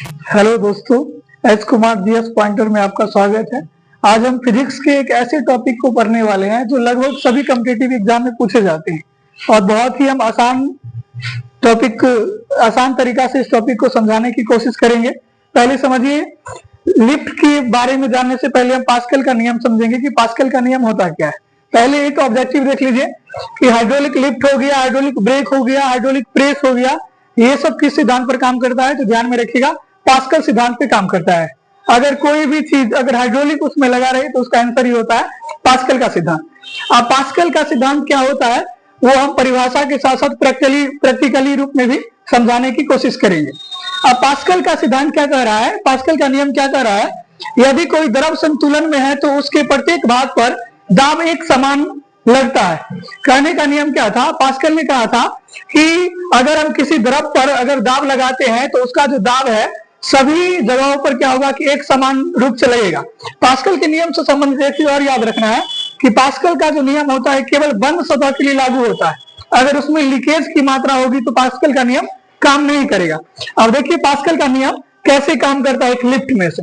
Hello दोस्तों, S Kumar GS pointer में आपका स्वागत है। आज हम फिजिक्स के एक ऐसे टॉपिक को पढ़ने वाले हैं जो लगभग सभी कॉम्पिटिटिव एग्जाम में पूछे जाते हैं और बहुत ही हम आसान तरीका से इस टॉपिक को समझाने की कोशिश करेंगे। पहले समझिए, लिफ्ट के बारे में जानने से पहले हम पास्कल का नियम समझेंगे कि पास्कल का नियम होता क्या है। पहले एक ऑब्जेक्टिव देख लीजिए कि हाइड्रोलिक लिफ्ट हो गया, हाइड्रोलिक ब्रेक हो गया, हाइड्रोलिक प्रेस हो गया, ये सब किस सिद्धांत पर काम करता है? तो ध्यान में रखिएगा, पास्कल सिद्धांत पे काम करता है। अगर कोई भी चीज अगर हाइड्रोलिक उसमें लगा रहे तो उसका आंसर ही होता है पास्कल का सिद्धांत। अब पास्कल का सिद्धांत क्या होता है वो हम परिभाषा के साथ साथ प्रैक्टिकली रूप में भी समझाने की कोशिश करेंगे। अब पास्कल का सिद्धांत क्या कह रहा है, पास्कल का नियम क्या कह रहा है, यदि कोई द्रव संतुलन में है तो उसके प्रत्येक भाग पर दाब एक समान लगता है। कहने का नियम क्या था, पास्कल ने कहा था कि अगर हम किसी द्रव पर अगर दाब लगाते हैं तो उसका जो दाब है सभी जगहों पर क्या होगा कि एक समान रूप से लगेगा। पास्कल के नियम से संबंधित एक चीज और याद रखना है कि पास्कल का जो नियम होता है केवल बंद सतह के लिए लागू होता है। अगर उसमें लीकेज की मात्रा होगी तो पास्कल का नियम काम नहीं करेगा। अब देखिए पास्कल का नियम कैसे काम करता है एक लिफ्ट में से।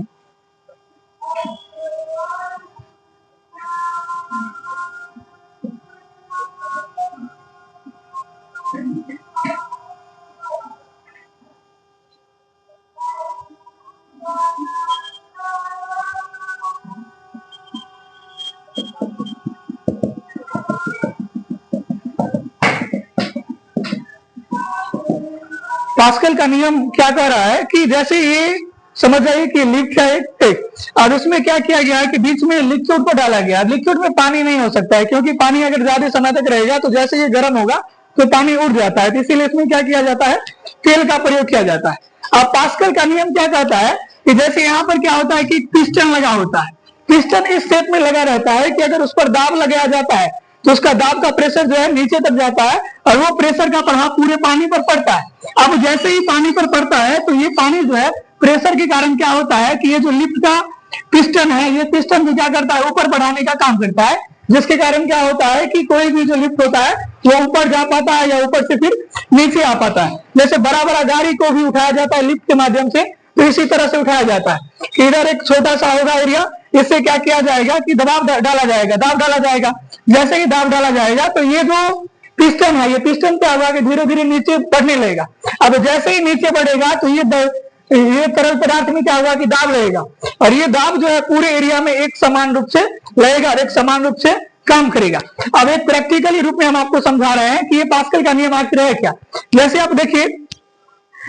पास्कल का नियम क्या कह रहा है कि जैसे ये समझ जाइए कि लिफ्ट है एक, और उसमें क्या किया गया है कि बीच में लिक्विड को डाला गया। लिक्विड में पानी नहीं हो सकता है क्योंकि पानी अगर ज्यादा समय तक रहेगा तो जैसे ये गर्म होगा तो पानी उड़ जाता है, तो इसीलिए इसमें क्या किया जाता है, तेल का प्रयोग किया जाता है। अब पास्कल का नियम क्या कहता है कि जैसे यहाँ पर क्या होता है कि पिस्टन लगा होता है, पिस्टन इस शेप में लगा रहता है कि अगर उस पर दाब लगाया जाता है तो उसका दाब का प्रेशर जो है नीचे तक जाता है और वो प्रेशर का प्रभाव पूरे पानी पर पड़ता है। अब जैसे ही पानी पर पड़ता है तो ये पानी जो है प्रेशर के कारण क्या होता है कि ये जो लिफ्ट का पिस्टन है, ये पिस्टन को क्या करता है, ऊपर बढ़ाने का काम करता है, जिसके कारण क्या होता है कि कोई भी जो लिफ्ट होता है वो ऊपर जा पाता है या ऊपर से फिर नीचे आ पाता है। जैसे बड़ा बड़ा गाड़ी को भी उठाया जाता है लिफ्ट के माध्यम से, तो इसी तरह से उठाया जाता है कि इधर एक छोटा सा होगा एरिया, इससे क्या किया जाएगा कि दबाव डाला जाएगा, दाब डाला जाएगा। जैसे ही दाब डाला जाएगा तो ये जो पिस्टन है, ये पिस्टन क्या होगा कि धीरे धीरे नीचे बढ़ने लगेगा। अब जैसे ही नीचे बढ़ेगा तो ये तरल पदार्थ में क्या होगा कि दाब लगेगा और ये दाब जो है पूरे एरिया में एक समान रूप से लगेगा और एक समान रूप से काम करेगा। अब एक प्रैक्टिकली रूप में हम आपको समझा रहे हैं कि ये पास्कल का नियम आखिर है क्या। जैसे आप देखिए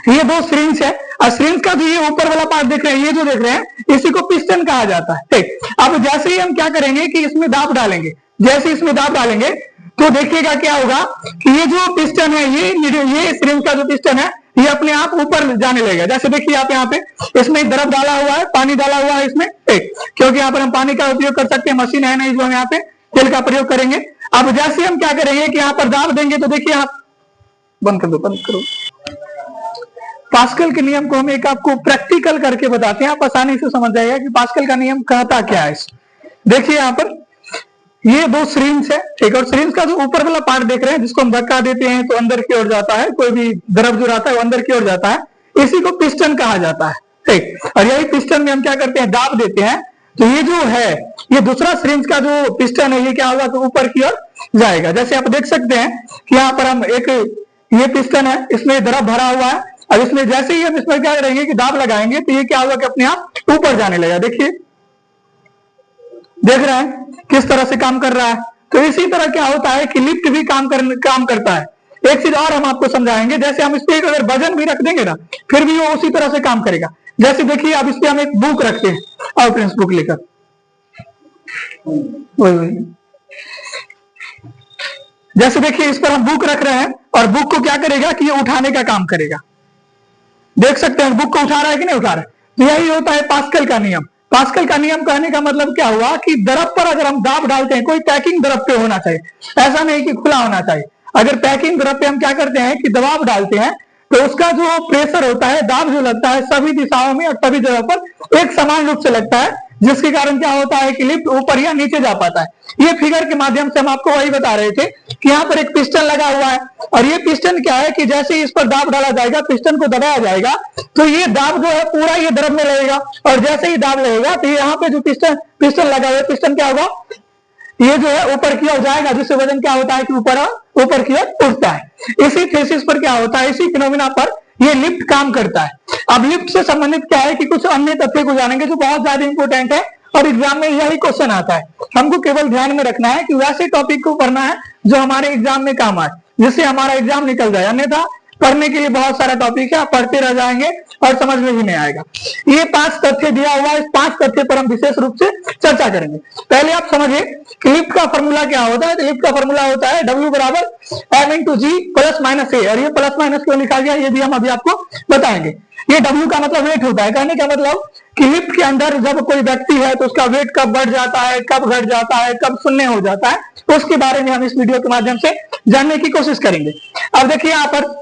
ये दो सिरिंज है और सिरिंज का जो ये ऊपर वाला पार्ट देख रहे हैं, ये जो देख रहे हैं इसी को पिस्टन कहा जाता है। ठीक, अब जैसे ही हम क्या करेंगे कि इसमें दाब डालेंगे, जैसे इसमें दाब डालेंगे तो देखिएगा क्या होगा कि ये जो पिस्टन है, ये सिरिंज का जो पिस्टन है ये अपने आप ऊपर जाने लगेगा। जैसे देखिए आप यहाँ पे इसमें द्रव डाला हुआ है, पानी डाला हुआ है इसमें, ठीक, क्योंकि यहाँ पर हम पानी का उपयोग कर सकते हैं, मशीन है नहीं जो हम यहाँ पे तेल का प्रयोग करेंगे। अब जैसे हम क्या करेंगे कि यहाँ पर दाब देंगे तो देखिए आप बंद कर दो, बंद करो। पास्कल के नियम को हम एक आपको प्रैक्टिकल करके बताते हैं, आप आसानी से समझ जाएगा कि पास्कल का नियम कहता क्या है। देखिए यहाँ पर ये दो सिरिंज है, ठीक, और सिरिंज का जो ऊपर वाला पार्ट देख रहे हैं जिसको हम धक्का देते हैं तो अंदर की ओर जाता है, कोई भी द्रव जो रहता है वो अंदर की ओर जाता है, इसी को पिस्टन कहा जाता है। ठीक, और यही पिस्टन में हम क्या करते हैं, दाब देते हैं तो ये जो है ये दूसरा सिरिंज का जो पिस्टन है ये क्या होगा तो ऊपर की ओर जाएगा। जैसे आप देख सकते हैं कि यहाँ पर हम एक ये पिस्टन है, इसमें द्रव भरा हुआ है, अब इसमें जैसे ही हम इसमें क्या करेंगे कि दाब लगाएंगे तो ये क्या होगा कि अपने आप ऊपर जाने लगेगा। देखिए देख रहे हैं किस तरह से काम कर रहा है। तो इसी तरह क्या होता है कि लिफ्ट भी काम करता है। एक चीज और हम आपको समझाएंगे, जैसे हम इस पे अगर वजन भी रख देंगे ना फिर भी वो उसी तरह से काम करेगा। जैसे देखिए अब इस पे हम एक बुक रखते हैं, और प्रिंस बुक लेकर जैसे देखिए इस पर हम बुक रख रहे हैं और बुक को क्या करेगा कि ये उठाने का काम करेगा। देख सकते हैं बुक को उठा रहा है कि नहीं उठा रहा है। तो यही होता है पास्कल का नियम। पास्कल का नियम कहने का मतलब क्या हुआ कि द्रव पर अगर हम दाब डालते हैं, कोई पैकिंग द्रव पे होना चाहिए, ऐसा नहीं कि खुला होना चाहिए। अगर पैकिंग द्रव पे हम क्या करते हैं कि दबाव डालते हैं तो उसका जो प्रेशर होता है, दाब जो लगता है सभी दिशाओं में और सभी जगह पर एक समान रूप से लगता है, जिसके कारण क्या होता है कि लिफ्ट ऊपर या नीचे जा पाता है। ये फिगर के माध्यम से हम आपको वही बता रहे थे कि यहाँ पर एक पिस्टन लगा हुआ है, और ये पिस्टन क्या है कि जैसे ही इस पर दाब डाला जाएगा, पिस्टन को दबाया जाएगा, तो ये दाब जो है पूरा ये द्रव में लगेगा, और जैसे ही दाब लगेगा तो यहाँ पे जो पिस्टन लगा हुआ है, पिस्टन क्या होगा, ये जो है ऊपर की ओर जाएगा, जिससे वजन क्या होता है कि ऊपर की ओर उठता है। इसी थीसिस पर क्या होता है, इसी फिनोमिना पर ये लिफ्ट काम करता है। अब लिफ्ट से संबंधित क्या है कि कुछ अन्य तथ्य को जानेंगे जो बहुत ज्यादा इंपॉर्टेंट है, और एग्जाम में यही क्वेश्चन आता है। हमको केवल ध्यान में रखना है कि वैसे टॉपिक को पढ़ना है जो हमारे एग्जाम में काम आए, जिससे हमारा एग्जाम निकल जाए। अन्यथा पढ़ने के लिए बहुत सारा टॉपिक है, आप पढ़ते रह जाएंगे और समझ में भी नहीं आएगा। ये 5 तथ्य दिया हुआ है, इस 5 तथ्य पर हम विशेष रूप से चर्चा करेंगे। पहले आप समझिए कि लिफ्ट का फॉर्मूला क्या होता है। तो लिफ्ट का फॉर्मूला होता है W बराबर M इंटू जी प्लस माइनस ए, और ये प्लस माइनस क्यों लिखा गया ये भी हम अभी आपको बताएंगे। ये W का मतलब वेट होता है। कहने का मतलब कि लिफ्ट के अंदर जब कोई व्यक्ति है तो उसका वेट कब बढ़ जाता है, कब घट जाता है, कब शून्य हो जाता है, तो उसके बारे में हम इस वीडियो के माध्यम से जानने की कोशिश करेंगे। अब देखिए यहाँ पर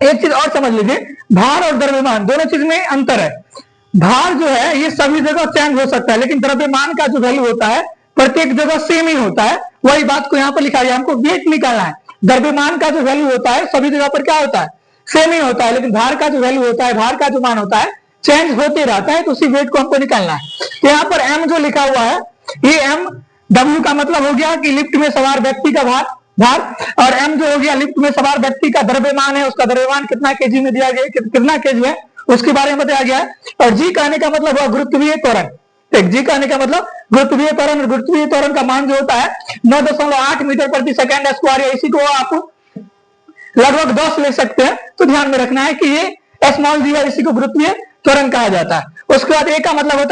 एक चीज और समझ लीजिए, भार और द्रव्यमान दोनों चीज में अंतर है। भार जो है ये सभी जगह चेंज हो सकता है, लेकिन द्रव्यमान का जो वैल्यू होता है प्रत्येक जगह सेम ही होता है। वही बात को यहाँ पर लिखा गया, हमको वेट निकालना है। द्रव्यमान का जो वैल्यू होता है सभी जगह पर क्या होता है, सेम ही होता है, लेकिन भार का जो वैल्यू होता है, भार का जो मान होता है चेंज होते रहता है, तो उसी वेट को हमको निकालना है। तो यहाँ पर M जो लिखा हुआ है, ये M W का मतलब हो गया कि लिफ्ट में सवार व्यक्ति का भार, और M जो हो गया लिफ्ट में सवार व्यक्ति का द्रव्यमान है, उसका द्रव्यमान कितना केजी में दिया गया, कितना केजी है उसके बारे में बताया गया है। और जी कहने का मतलब हुआ गुरुत्वीय त्वरण। जी कहने का मतलब गुरुत्वीय त्वरण, और गुरुत्वीय त्वरण का मान जो होता है 9.8 मीटर प्रति सेकंड स्क्वायर, या इसी को आप लगभग 10 ले सकते हैं। तो ध्यान में रखना है कि ये स्मॉल जी है, इसी को गुरुत्वीय त्वरण कहा जाता है। उसके बाद ए का मतलब होता है